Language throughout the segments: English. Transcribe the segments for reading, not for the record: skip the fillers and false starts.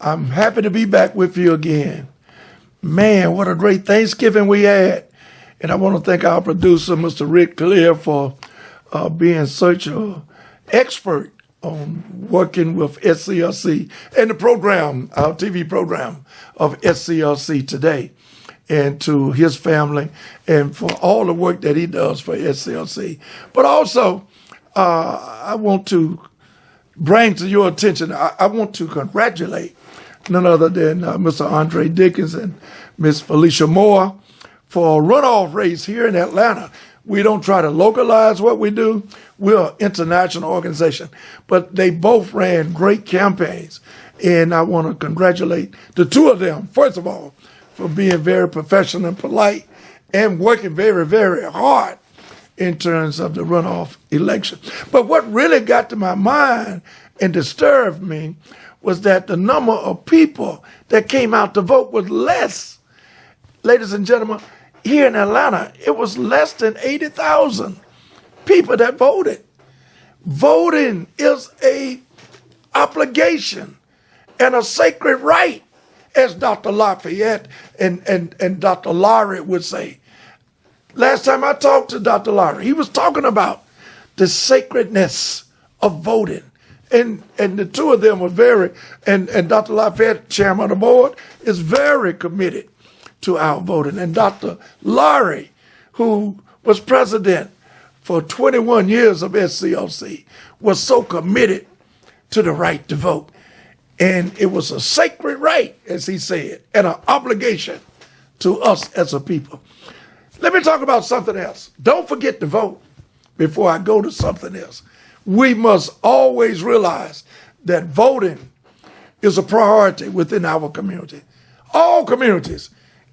I'm happy to be back with you again. Man, what a great Thanksgiving we had. And I want to thank our producer, Mr. Rick Clear, for being such an expert on working with SCLC and the program, our TV program of SCLC Today, and to his family and for all the work that he does for SCLC. But also, I want to bring to your attention, I want to congratulate none other than Mr. Andre Dickens and Miss Felicia Moore for a runoff race here in Atlanta. We don't try to localize what we do. We're an international organization. But they both ran great campaigns. And I want to congratulate the two of them, first of all, for being very professional and polite and working very, very hard in terms of the runoff election. But what really got to my mind and disturbed me was that the number of people that came out to vote was less. Ladies and gentlemen, here in Atlanta, it was less than 80,000 people that voted. Voting is an obligation and a sacred right, as Dr. Lafayette and Dr. Lowry would say. Last time I talked to Dr. Lowry, he was talking about the sacredness of voting. And the two of them were very, and Dr. Lafayette, chairman of the board, is very committed to our voting. And Dr. Lowry, who was president for 21 years of SCLC, was so committed to the right to vote. And it was a sacred right, as he said, and an obligation to us as a people. Let me talk about something else. Don't forget to vote before I go to something else. We must always realize that voting is a priority within our community. All communities,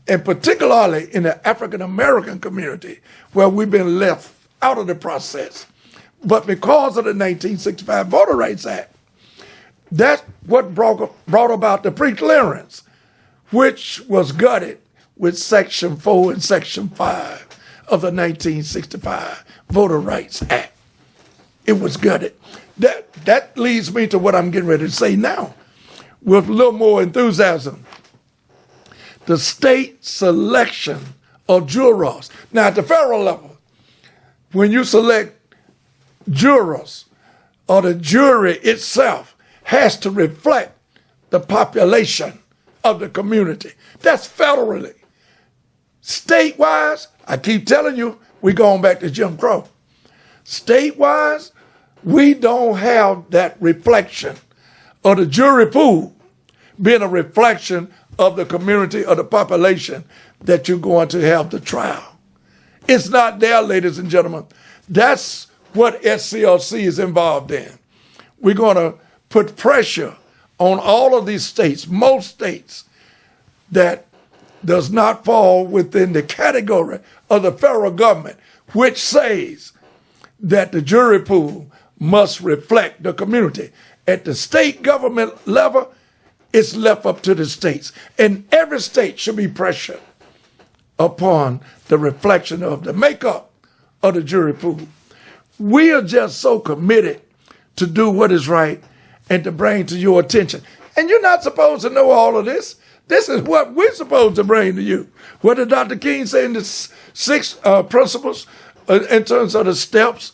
and particularly in the African-American community, where we've been left out of the process. But because of the 1965 Voter Rights Act, that's what brought about the preclearance, which was gutted with Section 4 and Section 5 of the 1965 Voter Rights Act. It was gutted. That leads me to what I'm getting ready to say now with a little more enthusiasm. The state selection of jurors. Now, at the federal level, when you select jurors, or the jury itself has to reflect the population of the community. That's federally. State-wise, I keep telling you, we're going back to Jim Crow. State-wise, we don't have that reflection of the jury pool being a reflection of the community or the population that you're going to have the trial. It's not there, ladies and gentlemen. That's what SCLC is involved in. We're going to put pressure on all of these states, most states, that does not fall within the category of the federal government, which says that the jury pool must reflect the community. At the state government level, it's left up to the states. And every state should be pressured upon the reflection of the makeup of the jury pool. We are just so committed to do what is right and to bring to your attention. And you're not supposed to know all of this. This is what we're supposed to bring to you. What did Dr. King say in the six principles in terms of the steps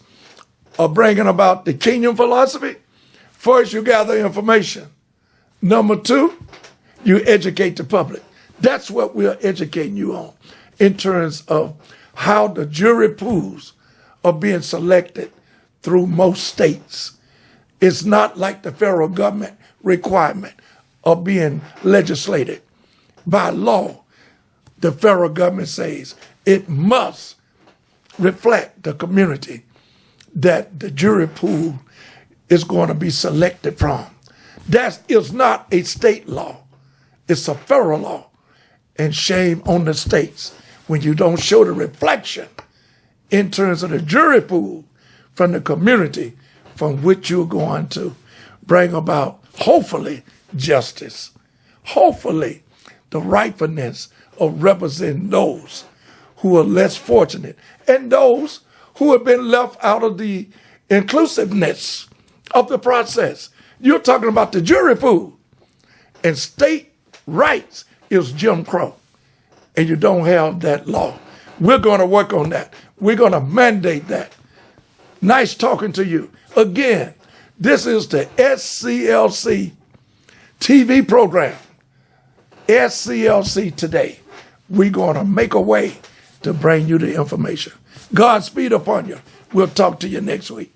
of bringing about the kingdom philosophy? First, you gather information. Number two, you educate the public. That's what we're educating you on in terms of how the jury pools are being selected through most states. It's not like the federal government requirement of being legislated by law. The federal government says it must reflect the community that the jury pool is going to be selected from. That is not a state law. It's a federal law. And shame on the states when you don't show the reflection in terms of the jury pool from the community from which you're going to bring about, hopefully, justice. Hopefully, the rightfulness of representing those who are less fortunate and those who have been left out of the inclusiveness of the process. You're talking about the jury pool. And state rights is Jim Crow. And you don't have that law. We're going to work on that. We're going to mandate that. Nice talking to you. Again, this is the SCLC TV program. SCLC Today. We're going to make a way to bring you the information. Godspeed upon you. We'll talk to you next week.